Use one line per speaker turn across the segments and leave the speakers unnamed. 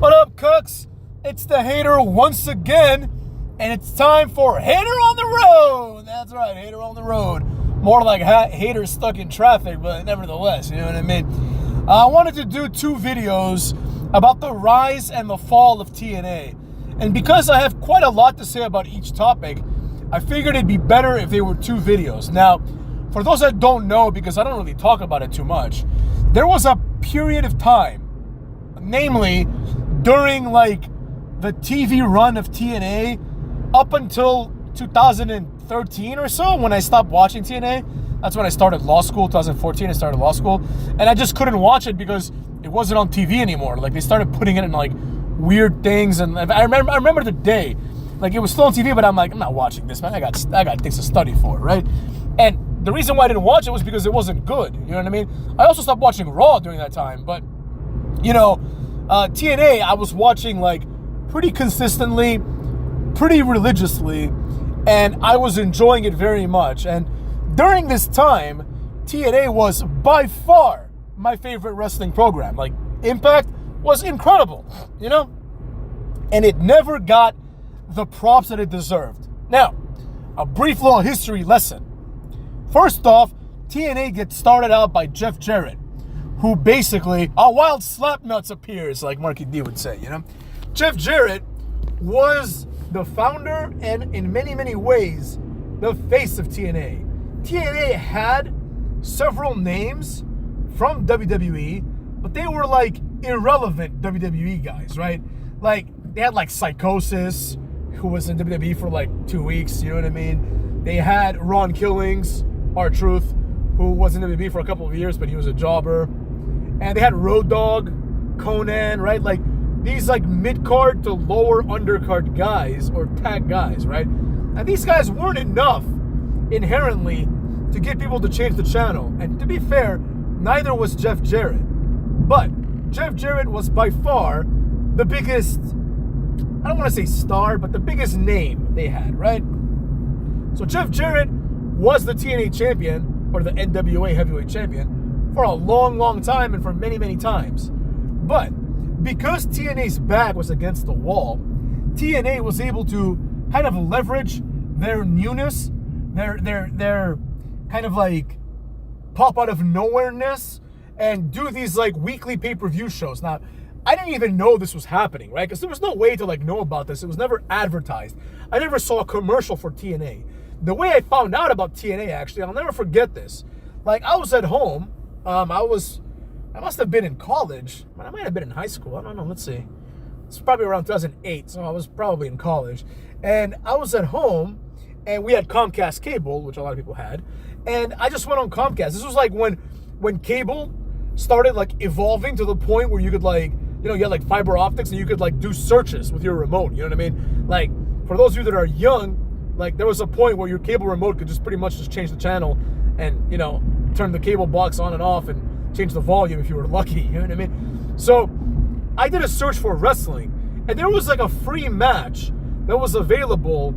What up, Cooks? It's the Hater once again, and it's time for Hater on the Road. That's right, Hater on the Road. More like Hater stuck in traffic, but nevertheless, you know what I mean? I wanted to do two videos about the rise and the fall of TNA. And because I have quite a lot to say about each topic, I figured it'd be better if they were two videos. Now, for those that don't know, because I don't really talk about it too much, there was a period of time, namely during like the TV run of TNA up until 2013 or so, when I stopped watching TNA. That's when I started law school. 2014 I started law school, and I just couldn't watch it because it wasn't on TV anymore. Like, they started putting it in like weird things, and I remember the day, like, it was still on TV, but I'm like, I'm not watching this, man. I got things to study for, right? And the reason why I didn't watch it was because it wasn't good. You know what I mean? I also stopped watching Raw during that time, but you know, TNA I was watching like pretty consistently, pretty religiously, and I was enjoying it very much. And during this time, TNA was by far my favorite wrestling program. Like, Impact was incredible, you know? And it never got the props that it deserved. Now, a brief little history lesson. First off, TNA gets started out by Jeff Jarrett, who basically, a wild slapnuts appears, like Marky D would say, you know? Jeff Jarrett was the founder and, in many, many ways, the face of TNA. TNA had several names from WWE, but they were like irrelevant WWE guys, right? Like, they had like Psychosis, who was in WWE for like 2 weeks, you know what I mean? They had Ron Killings, R-Truth, who was in WWE for a couple of years, but he was a jobber. And they had Road Dogg, Conan, right? Like, these like mid-card to lower undercard guys, or tag guys, right? And these guys weren't enough inherently to get people to change the channel. And to be fair, neither was Jeff Jarrett. But Jeff Jarrett was by far the biggest, I don't want to say star, but the biggest name they had, right? So Jeff Jarrett was the TNA champion, or the NWA heavyweight champion, for a long, long time, and for many, many times. But because TNA's back was against the wall, TNA was able to kind of leverage their newness, their kind of like pop out of nowhere-ness, and do these like weekly pay-per-view shows. Now, I didn't even know this was happening, right? Because there was no way to like know about this. It was never advertised. I never saw a commercial for TNA. The way I found out about TNA, actually, I'll never forget this. Like, I was at home. I must have been in college. I might have been in high school. I don't know. Let's see. It's probably around 2008, so I was probably in college. And I was at home, and we had Comcast cable, which a lot of people had. And I just went on Comcast. This was like when cable started like evolving to the point where you could like, you know, you had like fiber optics and you could like do searches with your remote. You know what I mean? Like, for those of you that are young, like, there was a point where your cable remote could just pretty much just change the channel and, you know, turn the cable box on and off and change the volume if you were lucky. You know what I mean? So I did a search for wrestling, and there was like a free match that was available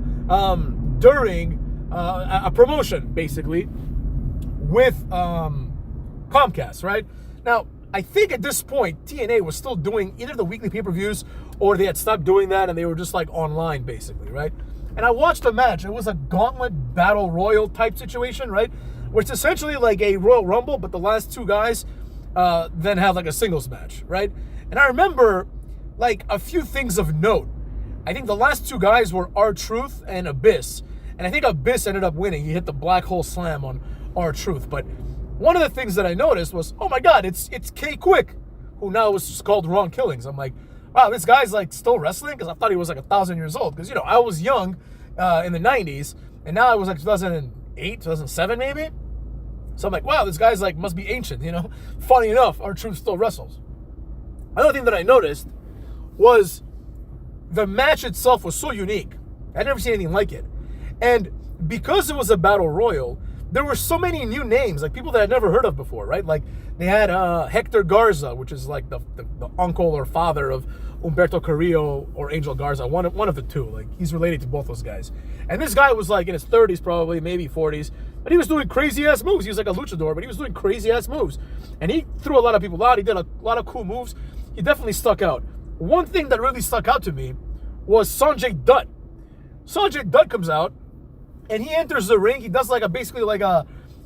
during a promotion, basically, with Comcast, right? Now, I think at this point, TNA was still doing either the weekly pay-per-views, or they had stopped doing that and they were just like online, basically, right? And I watched the match. It was a gauntlet battle royal type situation, right? Where it's essentially like a Royal Rumble, but the last two guys then have like a singles match, right? And I remember like a few things of note. I think the last two guys were R-Truth and Abyss. And I think Abyss ended up winning. He hit the black hole slam on R-Truth. But one of the things that I noticed was, oh my God, it's K-Quick, who now was just called Ron Killings. I'm like, wow, this guy's like still wrestling? Because I thought he was like 1,000 years old. Because, you know, I was young in the 90s, and now I was like 2008, 2007 maybe. So I'm like, wow, this guy's like must be ancient, you know? Funny enough, R-Truth still wrestles. Another thing that I noticed was the match itself was so unique. I'd never seen anything like it. And because it was a battle royal, there were so many new names, like people that I'd never heard of before, right? Like, they had Hector Garza, which is like the uncle or father of Humberto Carrillo or Angel Garza, one of the two. Like, he's related to both those guys. And this guy was like in his 30s probably, maybe 40s, but he was doing crazy-ass moves. He was like a luchador, but he was doing crazy-ass moves. And he threw a lot of people out. He did a lot of cool moves. He definitely stuck out. one thing that really stuck out to me was Sanjay Dutt. Sanjay Dutt comes out, and he enters the ring. He does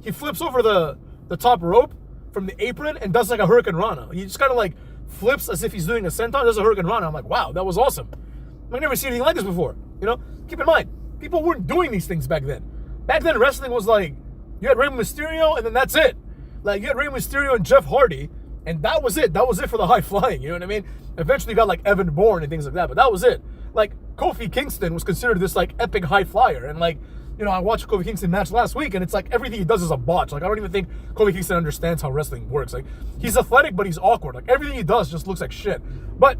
he flips over the top rope from the apron and does like a Hurricane Rana. He just kind of like flips as if he's doing a senton, does a Hurricane Rana. I'm like, wow, that was awesome. I've never seen anything like this before. Keep in mind, people weren't doing these things back then. Back then, wrestling was like, you had Rey Mysterio, and then that's it. Like, you had Rey Mysterio and Jeff Hardy, and that was it. That was it for the high flying, you know what I mean? Eventually, you got like Evan Bourne and things like that, but that was it. Like, Kofi Kingston was considered this like epic high flyer, and like, I watched a Kofi Kingston match last week, and it's like everything he does is a botch. Like, I don't even think Kofi Kingston understands how wrestling works. Like, he's athletic, but he's awkward. Like, everything he does just looks like shit. But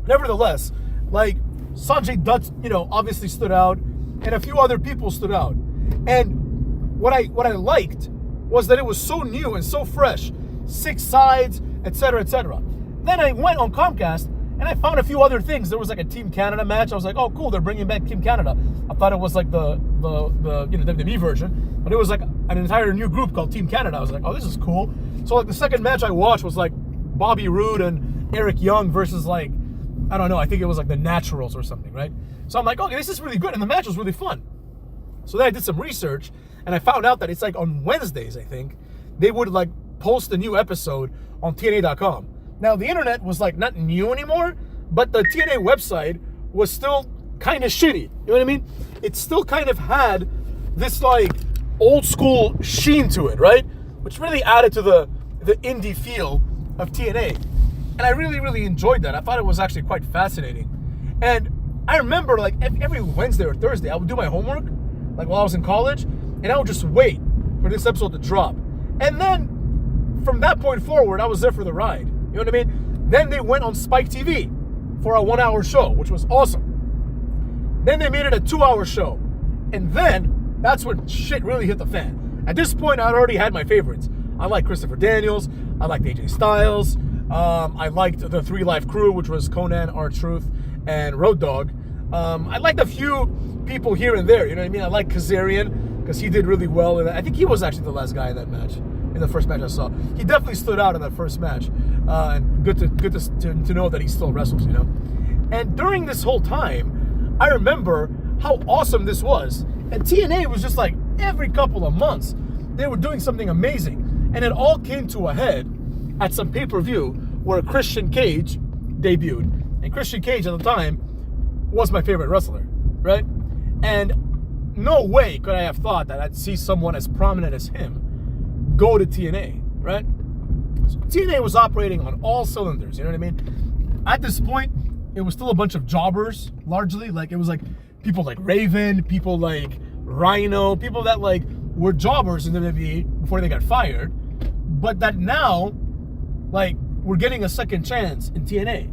nevertheless, like, Sanjay Dutt, obviously stood out, and a few other people stood out. And what I liked was that it was so new and so fresh, 6 sides, etc., etc. Then I went on Comcast, and I found a few other things. There was like a Team Canada match. I was like, oh, cool, they're bringing back Team Canada. I thought it was like the WWE version, but it was like an entire new group called Team Canada. I was like, oh, this is cool. So like the second match I watched was like Bobby Roode and Eric Young versus like, I don't know, I think it was like the Naturals or something, right? So I'm like, okay, this is really good, and the match was really fun. So then I did some research, and I found out that it's like on Wednesdays, I think, they would like post a new episode on TNA.com. Now, the internet was like not new anymore, but the TNA website was still kind of shitty. You know what I mean? It still kind of had this like old school sheen to it, right? Which really added to the indie feel of TNA. And I really, really enjoyed that. I thought it was actually quite fascinating. And I remember like every Wednesday or Thursday, I would do my homework, like while I was in college, and I would just wait for this episode to drop. And then from that point forward, I was there for the ride. You know what I mean? Then they went on Spike TV for a 1-hour show, which was awesome. Then they made it a 2-hour show. And then that's when shit really hit the fan. At this point, I'd already had my favorites. I liked Christopher Daniels. I liked AJ Styles. I liked the 3 Live Crew, which was Conan, R-Truth, and Road Dogg. I liked a few people here and there. You know what I mean? I liked Kazarian because he did really well. And I think he was actually the last guy in that match. In the first match I saw, he definitely stood out in that first match, and good to know that he still wrestles, And during this whole time, I remember how awesome this was. And TNA was just like every couple of months, they were doing something amazing, and it all came to a head at some pay-per-view where Christian Cage debuted, and Christian Cage at the time was my favorite wrestler, right? And no way could I have thought that I'd see someone as prominent as him go to TNA, right? So TNA was operating on all cylinders, you know what I mean? At this point, it was still a bunch of jobbers, largely. Like, it was like people like Raven, people like Rhino, people that like were jobbers in the WWE before they got fired, but that now, like, we're getting a second chance in TNA.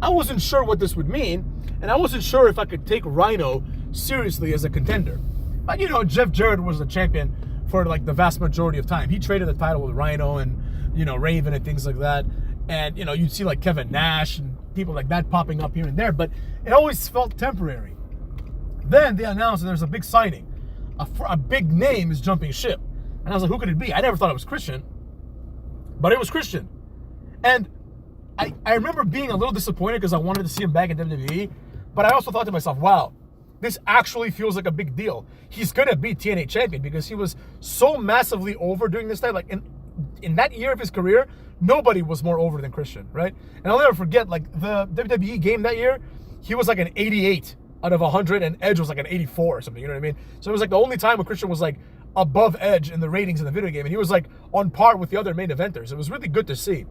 I wasn't sure what this would mean, and I wasn't sure if I could take Rhino seriously as a contender. But, Jeff Jarrett was the champion for like the vast majority of time. He traded the title with Rhino and, Raven and things like that. And, you'd see like Kevin Nash and people like that popping up here and there, but it always felt temporary. Then they announced that there's a big signing. A big name is jumping ship. And I was like, who could it be? I never thought it was Christian, but it was Christian. And I remember being a little disappointed because I wanted to see him back in WWE, but I also thought to myself, wow, this actually feels like a big deal. He's going to be TNA champion because he was so massively over during this time. Like, in that year of his career, nobody was more over than Christian, right? And I'll never forget, like, the WWE game that year, he was like an 88 out of 100, and Edge was like an 84 or something, you know what I mean? So it was like the only time when Christian was like above Edge in the ratings in the video game, and he was like on par with the other main eventers. It was really good to see.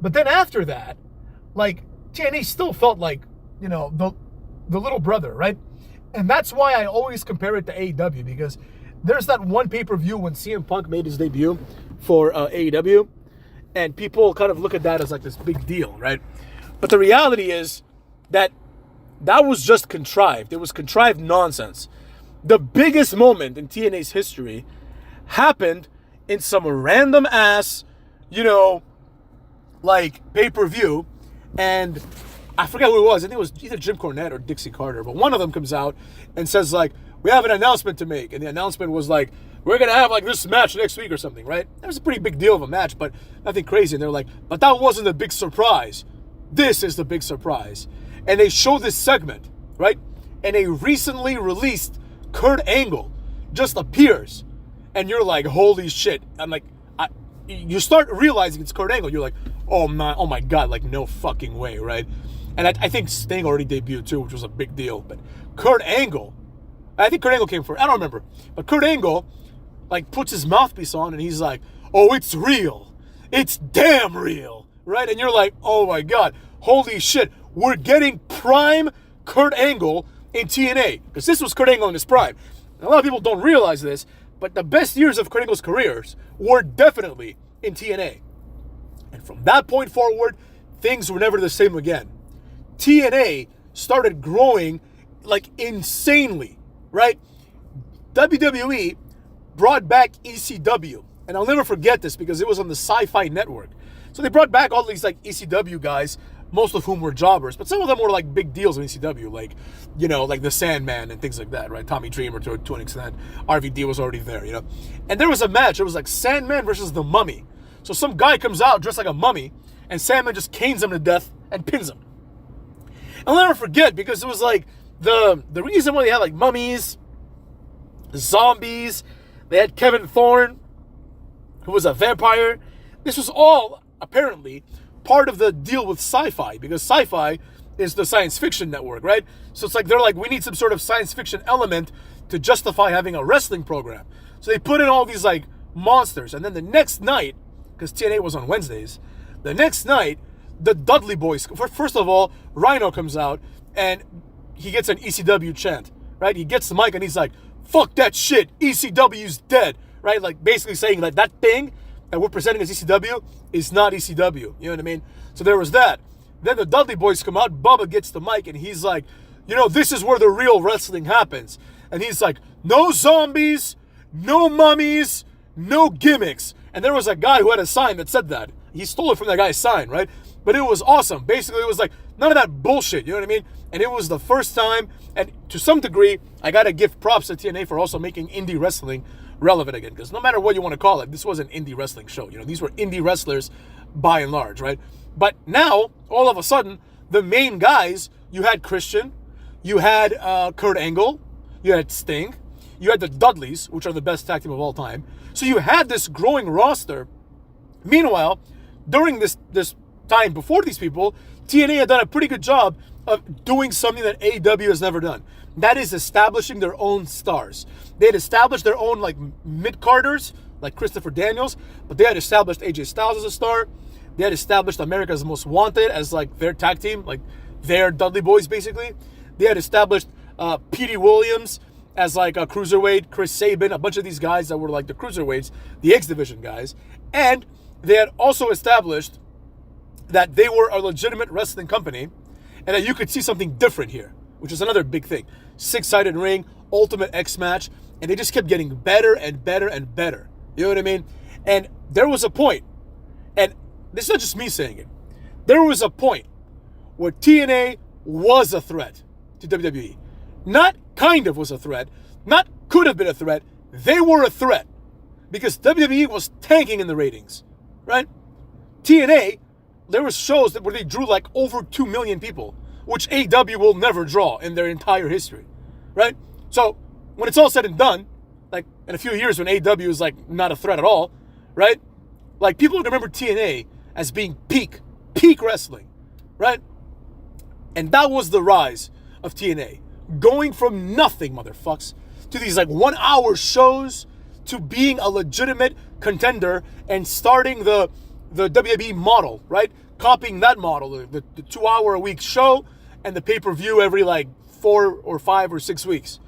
But then after that, like, TNA still felt like, the little brother, right? And that's why I always compare it to AEW, because there's that one pay-per-view when CM Punk made his debut for AEW, and people kind of look at that as like this big deal, right? But the reality is that was just contrived. It was contrived nonsense. The biggest moment in TNA's history happened in some random ass, like pay-per-view, and I forget who it was. I think it was either Jim Cornette or Dixie Carter, but one of them comes out and says like, we have an announcement to make. And the announcement was like, we're going to have like this match next week or something, right? That was a pretty big deal of a match, but nothing crazy. And they're like, but that wasn't a big surprise. this is the big surprise. And they show this segment, right? And a recently released Kurt Angle just appears. And you're like, holy shit. I'm like, you start realizing it's Kurt Angle. You're like, oh my God, like no fucking way, right? And I think Sting already debuted too, which was a big deal. But Kurt Angle, I think Kurt Angle came first. I don't remember. But Kurt Angle, like, puts his mouthpiece on and he's like, oh, it's real. It's damn real, right? And you're like, oh my God, holy shit. We're getting prime Kurt Angle in TNA. Because this was Kurt Angle in his prime. And a lot of people don't realize this, but the best years of Kurt Angle's careers were definitely in TNA. And from that point forward, things were never the same again. TNA started growing like insanely, right? WWE brought back ECW. And I'll never forget this because it was on the Sci-Fi Network. So they brought back all these like ECW guys, most of whom were jobbers, but some of them were like big deals in ECW, like, you know, like the Sandman and things like that, right? Tommy Dreamer to an extent. RVD was already there, you know? And there was a match. It was like Sandman versus the Mummy. So some guy comes out dressed like a mummy, and Sandman just canes him to death and pins him. I'll never forget because it was like the reason why they had like mummies, zombies, they had Kevin Thorne, who was a vampire. This was all apparently part of the deal with Sci-Fi, because Sci-Fi is the science fiction network, right? So it's like they're like, we need some sort of science fiction element to justify having a wrestling program. So they put in all these like monsters, and then the next night, because TNA was on Wednesdays, the next night, the Dudley Boys, first of all, Rhino comes out, and he gets an ECW chant, right? He gets the mic, and he's like, fuck that shit, ECW's dead, right? Like, basically saying like that thing that we're presenting as ECW is not ECW, you know what I mean? So there was that. Then the Dudley Boys come out, Bubba gets the mic, and he's like, you know, this is where the real wrestling happens. And he's like, no zombies, no mummies, no gimmicks. And there was a guy who had a sign that said that. He stole it from that guy's sign, right? But it was awesome. Basically, it was like, none of that bullshit, you know what I mean? And it was the first time, and to some degree, I gotta give props to TNA for also making indie wrestling relevant again. Because no matter what you want to call it, this was an indie wrestling show. You know, these were indie wrestlers by and large, right? But now, all of a sudden, the main guys, you had Christian, you had Kurt Angle, you had Sting, you had the Dudleys, which are the best tag team of all time. So you had this growing roster. Meanwhile, during this time before these people, TNA had done a pretty good job of doing something that AEW has never done. That is establishing their own stars. They had established their own like mid-carders, like Christopher Daniels, but they had established AJ Styles as a star. They had established America's Most Wanted as like their tag team, like their Dudley Boys basically. They had established Petey Williams as like a cruiserweight, Chris Sabin, a bunch of these guys that were like the cruiserweights, the X Division guys. And they had also established that they were a legitimate wrestling company and that you could see something different here, which is another big thing. 6-sided ring, Ultimate X match, and they just kept getting better and better and better. You know what I mean? And there was a point, and this is not just me saying it, there was a point where TNA was a threat to WWE. Not kind of was a threat, not could have been a threat, they were a threat. Because WWE was tanking in the ratings, right? TNA, there were shows where they drew like over 2 million people, which AEW will never draw in their entire history, right? So when it's all said and done, like in a few years when AEW is like not a threat at all, right? Like people would remember TNA as being peak wrestling, right? And that was the rise of TNA. Going from nothing, motherfucks, to these like 1 hour shows to being a legitimate contender and starting the WWE model, right? Copying that model, the 2 hour a week show and the pay-per-view every like 4 or 5 or 6 weeks.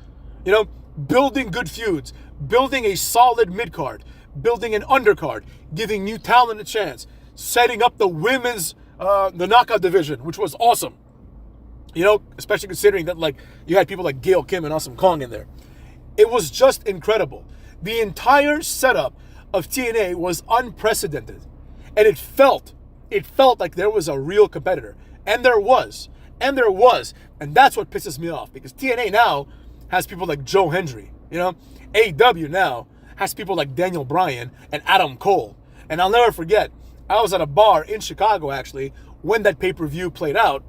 You know, building good feuds, building a solid mid-card, building an undercard, giving new talent a chance, setting up the women's, the knockout division, which was awesome. You know, especially considering that like you had people like Gail Kim and Awesome Kong in there. It was just incredible. The entire setup of TNA was unprecedented. And it felt like there was a real competitor. And there was. And that's what pisses me off. Because TNA now has people like Joe Hendry. You know? AEW now has people like Daniel Bryan and Adam Cole. And I'll never forget, I was at a bar in Chicago, actually, when that pay-per-view played out,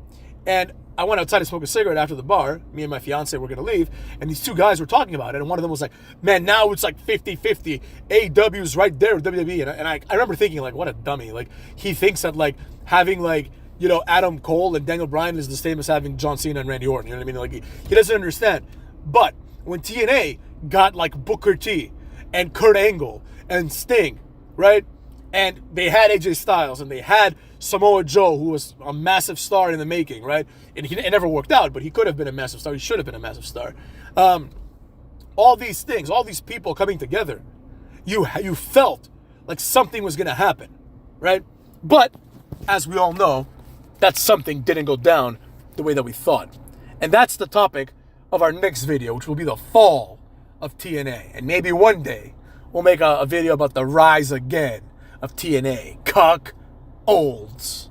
and I went outside to smoke a cigarette after the bar. Me and my fiance were going to leave, and these two guys were talking about it, and one of them was like, man, now it's like 50-50. AEW's right there with WWE. And I remember thinking, like, what a dummy. Like, he thinks that, like, having, like, you know, Adam Cole and Daniel Bryan is the same as having John Cena and Randy Orton. You know what I mean? Like, he doesn't understand. But when TNA got, like, Booker T and Kurt Angle and Sting, right? And they had AJ Styles, and they had Samoa Joe, who was a massive star in the making, right? And it never worked out, but he could have been a massive star. He should have been a massive star. All these things, all these people coming together, you felt like something was going to happen, right? But, as we all know, that something didn't go down the way that we thought. And that's the topic of our next video, which will be the fall of TNA. And maybe one day, we'll make a video about the rise again of TNA. Cuck olds.